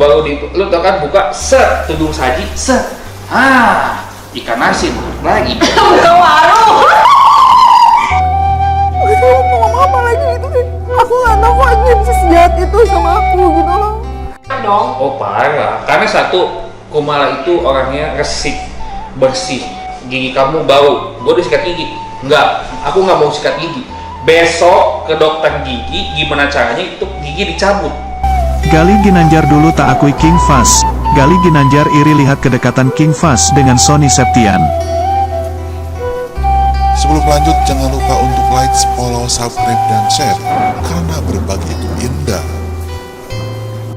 baru lu tau kan buka set tudung saji set ikan asin lagi buka warung. Aku mau ngomong apa lagi gitu sih. Aku gak tau kok Jim sejahat itu sama aku gitu loh. Dong. oh parah karena satu Kumala itu orangnya resik bersih gigi kamu bau gue udah sikat gigi enggak aku nggak mau sikat gigi besok ke dokter gigi gimana caranya itu gigi dicabut. Gali Ginanjar dulu tak akui King Fahz. Gali Ginanjar iri lihat kedekatan King Fahz dengan Sony Septian. Sebelum lanjut, jangan lupa untuk like, follow, subscribe, dan share, karena berbagi itu indah.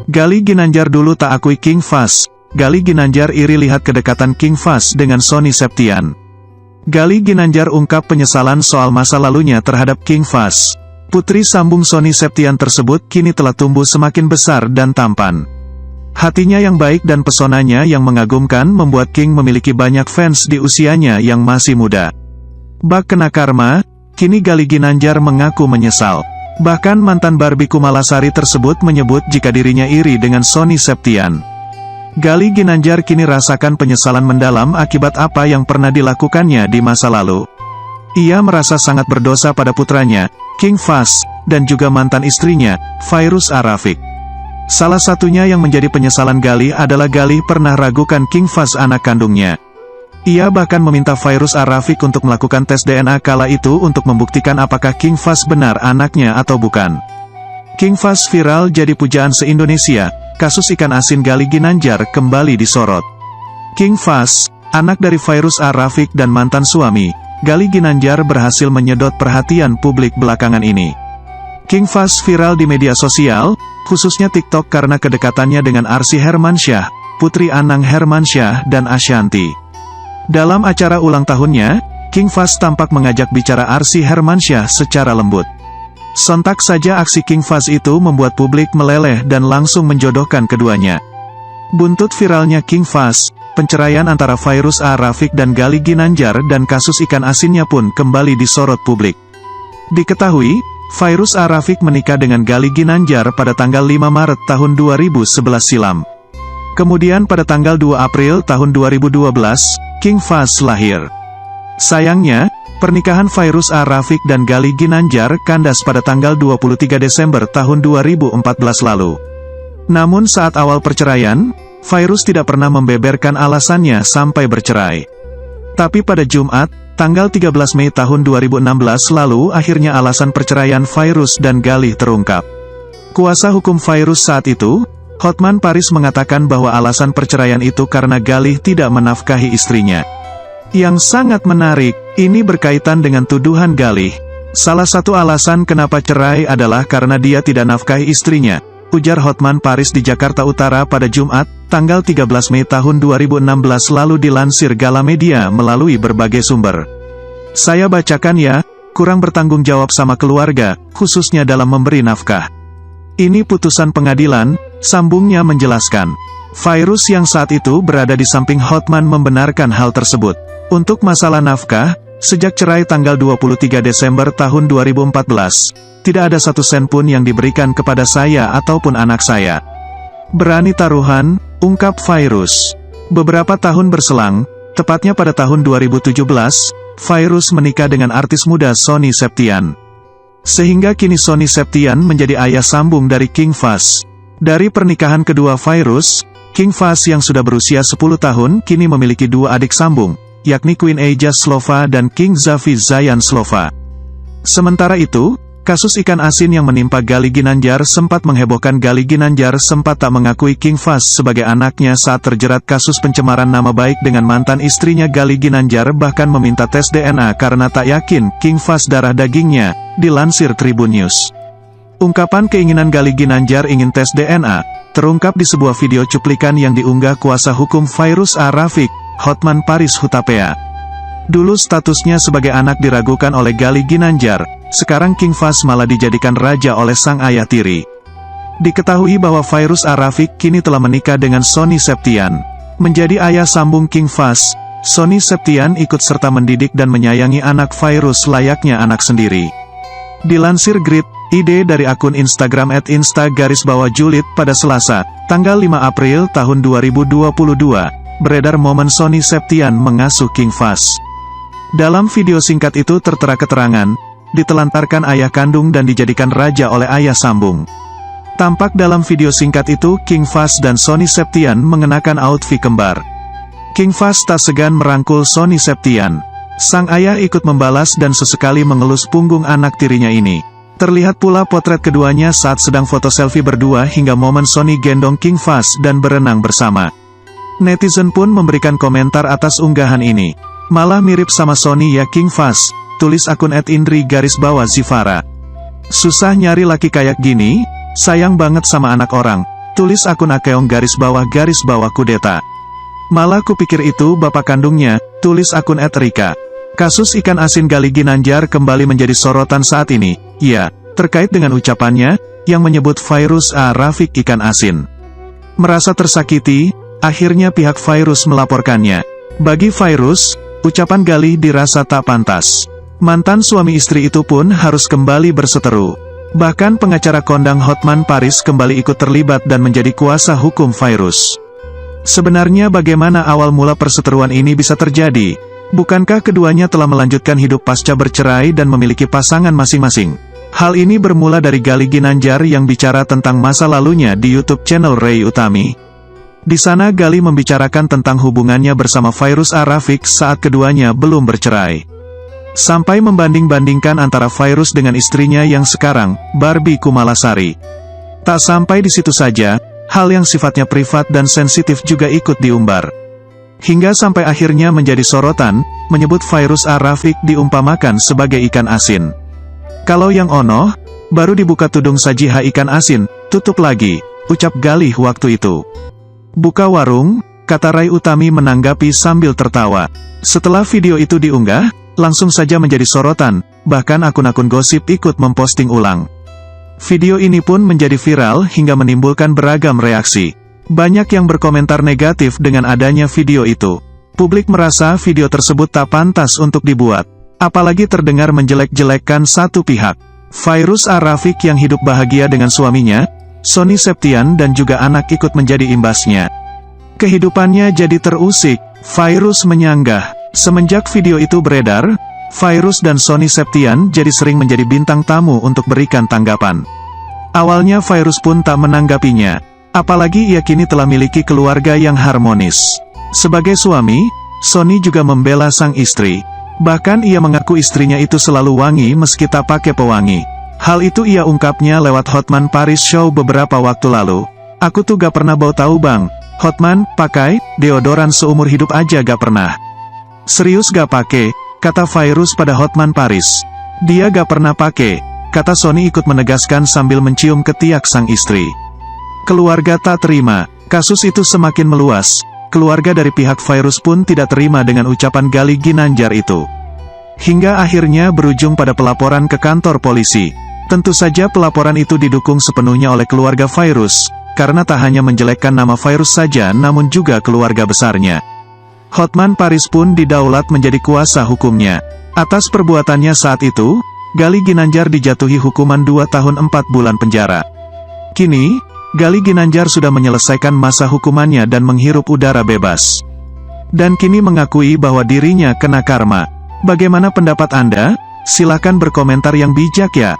Gali Ginanjar dulu tak akui King Fahz. Gali Ginanjar iri lihat kedekatan King Fahz dengan Sony Septian. Gali Ginanjar ungkap penyesalan soal masa lalunya terhadap King Fahz. Putri sambung Sony Septian tersebut kini telah tumbuh semakin besar dan tampan. Hatinya yang baik dan pesonanya yang mengagumkan membuat King memiliki banyak fans di usianya yang masih muda. Bak kena karma, kini Gali Ginanjar mengaku menyesal. Bahkan mantan Barbie Kumalasari tersebut menyebut jika dirinya iri dengan Sony Septian. Gali Ginanjar kini rasakan penyesalan mendalam akibat apa yang pernah dilakukannya di masa lalu. Ia merasa sangat berdosa pada putranya, King Fahz, dan juga mantan istrinya, Fairuz Ar-Rafiq. Salah satunya yang menjadi penyesalan Gali adalah Gali pernah ragukan King Fahz anak kandungnya. Ia bahkan meminta Fairuz Ar-Rafiq untuk melakukan tes DNA kala itu untuk membuktikan apakah King Fahz benar anaknya atau bukan. King Fahz viral jadi pujaan se-Indonesia, kasus ikan asin Gali Ginanjar kembali disorot. King Fahz, anak dari Fairuz Ar-Rafiq dan mantan suami, Gali Ginanjar berhasil menyedot perhatian publik belakangan ini. King Fahz viral di media sosial, khususnya TikTok karena kedekatannya dengan Arsy Hermansyah, Putri Anang Hermansyah dan Ashanti. Dalam acara ulang tahunnya, King Fahz tampak mengajak bicara Arsy Hermansyah secara lembut. Sontak saja aksi King Fahz itu membuat publik meleleh dan langsung menjodohkan keduanya. Buntut viralnya King Fahz, penceraian antara Fairuz Ar-Rafiq dan Gali Ginanjar dan kasus ikan asinnya pun kembali disorot publik. Diketahui, Fairuz Ar-Rafiq menikah dengan Gali Ginanjar pada tanggal 5 Maret tahun 2011 silam. Kemudian pada tanggal 2 April tahun 2012, King Fahz lahir. Sayangnya, pernikahan Fairuz Ar-Rafiq dan Gali Ginanjar kandas pada tanggal 23 Desember tahun 2014 lalu. Namun saat awal perceraian, Fairuz tidak pernah membeberkan alasannya sampai bercerai. Tapi pada Jumat, tanggal 13 Mei tahun 2016 lalu akhirnya alasan perceraian Fairuz dan Gali terungkap. Kuasa hukum Fairuz saat itu, Hotman Paris mengatakan bahwa alasan perceraian itu karena Gali tidak menafkahi istrinya. Yang sangat menarik, ini berkaitan dengan tuduhan Gali. Salah satu alasan kenapa cerai adalah karena dia tidak nafkahi istrinya, ujar Hotman Paris di Jakarta Utara pada Jumat, tanggal 13 Mei tahun 2016 lalu dilansir Galamedia melalui berbagai sumber. Saya bacakan ya, kurang bertanggung jawab sama keluarga, khususnya dalam memberi nafkah. Ini putusan pengadilan, sambungnya menjelaskan. Fairuz yang saat itu berada di samping Hotman membenarkan hal tersebut. Untuk masalah nafkah, sejak cerai tanggal 23 Desember tahun 2014, tidak ada satu sen pun yang diberikan kepada saya ataupun anak saya. Berani taruhan, ungkap Fairuz. Beberapa tahun berselang, tepatnya pada tahun 2017, Fairuz menikah dengan artis muda Sony Septian. Sehingga kini Sony Septian menjadi ayah sambung dari King Fahz. Dari pernikahan kedua Fairuz, King Fahz yang sudah berusia 10 tahun kini memiliki dua adik sambung, yakni Queen Eija Slova dan King Zafi Zayan Slova. Sementara itu, kasus ikan asin yang menimpa Gali Ginanjar sempat menghebohkan. Gali Ginanjar sempat tak mengakui King Fahz sebagai anaknya saat terjerat kasus pencemaran nama baik dengan mantan istrinya. Gali Ginanjar bahkan meminta tes DNA karena tak yakin King Fahz darah dagingnya, dilansir Tribun News. Ungkapan keinginan Gali Ginanjar ingin tes DNA, terungkap di sebuah video cuplikan yang diunggah kuasa hukum Fairuz Ar-Rafiq, Hotman Paris Hutapea. Dulu statusnya sebagai anak diragukan oleh Gali Ginanjar, sekarang King Fahz malah dijadikan raja oleh sang ayah tiri. Diketahui bahwa Fairuz Ar-Rafiq kini telah menikah dengan Sony Septian. Menjadi ayah sambung King Fahz, Sony Septian ikut serta mendidik dan menyayangi anak Fairuz layaknya anak sendiri. Dilansir Grid, Ide dari akun Instagram @insta_julid pada Selasa, tanggal 5 April tahun 2022, beredar momen Sony Septian mengasuh King Fast. Dalam video singkat itu tertera keterangan, ditelantarkan ayah kandung dan dijadikan raja oleh ayah sambung. Tampak dalam video singkat itu King Fast dan Sony Septian mengenakan outfit kembar. King Fast tak segan merangkul Sony Septian. Sang ayah ikut membalas dan sesekali mengelus punggung anak tirinya ini. Terlihat pula potret keduanya saat sedang foto selfie berdua hingga momen Sony gendong King Fast dan berenang bersama. Netizen pun memberikan komentar atas unggahan ini. Malah mirip sama Sony ya King Fast, tulis akun @indri_zivara. Susah nyari laki kayak gini, sayang banget sama anak orang, tulis akun @akeong_kudeta. Malah kupikir itu bapak kandungnya, tulis akun @rika. Kasus ikan asin Gali Ginanjar kembali menjadi sorotan saat ini, ya, terkait dengan ucapannya, yang menyebut Fairuz A. Rafiq ikan asin. Merasa tersakiti, akhirnya pihak Fairuz melaporkannya. Bagi Fairuz, ucapan Gali dirasa tak pantas. Mantan suami istri itu pun harus kembali berseteru. Bahkan pengacara kondang Hotman Paris kembali ikut terlibat dan menjadi kuasa hukum Fairuz. Sebenarnya bagaimana awal mula perseteruan ini bisa terjadi? Bukankah keduanya telah melanjutkan hidup pasca bercerai dan memiliki pasangan masing-masing? Hal ini bermula dari Gali Ginanjar yang bicara tentang masa lalunya di YouTube channel Ray Utami. Di sana Gali membicarakan tentang hubungannya bersama Fairuz A. Rafiq saat keduanya belum bercerai. Sampai membanding-bandingkan antara Fairuz dengan istrinya yang sekarang, Barbie Kumalasari. Tak sampai di situ saja, hal yang sifatnya privat dan sensitif juga ikut diumbar. Hingga sampai akhirnya menjadi sorotan, menyebut Fairuz A. Rafiq diumpamakan sebagai ikan asin. Kalau yang ono, baru dibuka tudung sajiha ikan asin, tutup lagi, ucap Gali waktu itu. Buka warung, kata Ray Utami menanggapi sambil tertawa. Setelah video itu diunggah, langsung saja menjadi sorotan, bahkan akun-akun gosip ikut memposting ulang. Video ini pun menjadi viral hingga menimbulkan beragam reaksi. Banyak yang berkomentar negatif dengan adanya video itu. Publik merasa video tersebut tak pantas untuk dibuat. Apalagi terdengar menjelek-jelekkan satu pihak. Fairuz A. Rafiq yang hidup bahagia dengan suaminya, Sony Septian dan juga anak ikut menjadi imbasnya. Kehidupannya jadi terusik, Fairuz menyanggah. Semenjak video itu beredar, Fairuz dan Sony Septian jadi sering menjadi bintang tamu untuk berikan tanggapan. Awalnya Fairuz pun tak menanggapinya. Apalagi ia kini telah miliki keluarga yang harmonis. Sebagai suami, Sony juga membela sang istri. Bahkan ia mengaku istrinya itu selalu wangi meski tak pakai pewangi. Hal itu ia ungkapnya lewat Hotman Paris Show beberapa waktu lalu. Aku tuh gak pernah bau tahu bang. Hotman, pakai deodoran seumur hidup aja gak pernah. Serius gak pakai, kata Fairuz pada Hotman Paris. Dia gak pernah pakai, kata Sony ikut menegaskan sambil mencium ketiak sang istri. Keluarga tak terima, kasus itu semakin meluas. Keluarga dari pihak Fairuz pun tidak terima dengan ucapan Gali Ginanjar itu. Hingga akhirnya berujung pada pelaporan ke kantor polisi. Tentu saja pelaporan itu didukung sepenuhnya oleh keluarga Fairuz, karena tak hanya menjelekkan nama Fairuz saja namun juga keluarga besarnya. Hotman Paris pun didaulat menjadi kuasa hukumnya. Atas perbuatannya saat itu, Gali Ginanjar dijatuhi hukuman 2 tahun 4 bulan penjara. Kini, Gali Ginanjar sudah menyelesaikan masa hukumannya dan menghirup udara bebas. Dan kini mengakui bahwa dirinya kena karma. Bagaimana pendapat Anda? Silakan berkomentar yang bijak ya.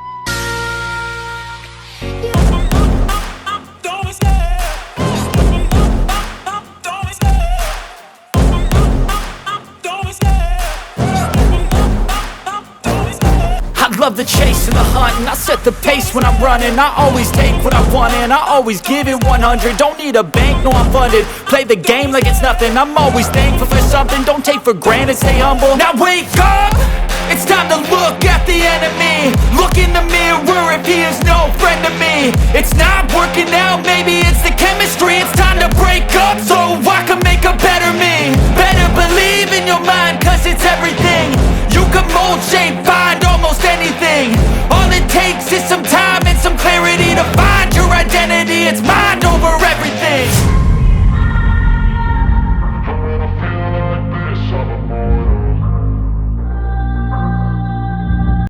Love the chase and the hunt, and I set the pace when I'm running. I always take what I want and I always give it 100. Don't need a bank, no I'm funded. Play the game like it's nothing. I'm always thankful for something. Don't take for granted, stay humble. Now wake up, it's time to look at the enemy. Look in the mirror if he is no friend to me. It's not working out, maybe it's the chemistry. It's time to break up so I can make a better me. Better believe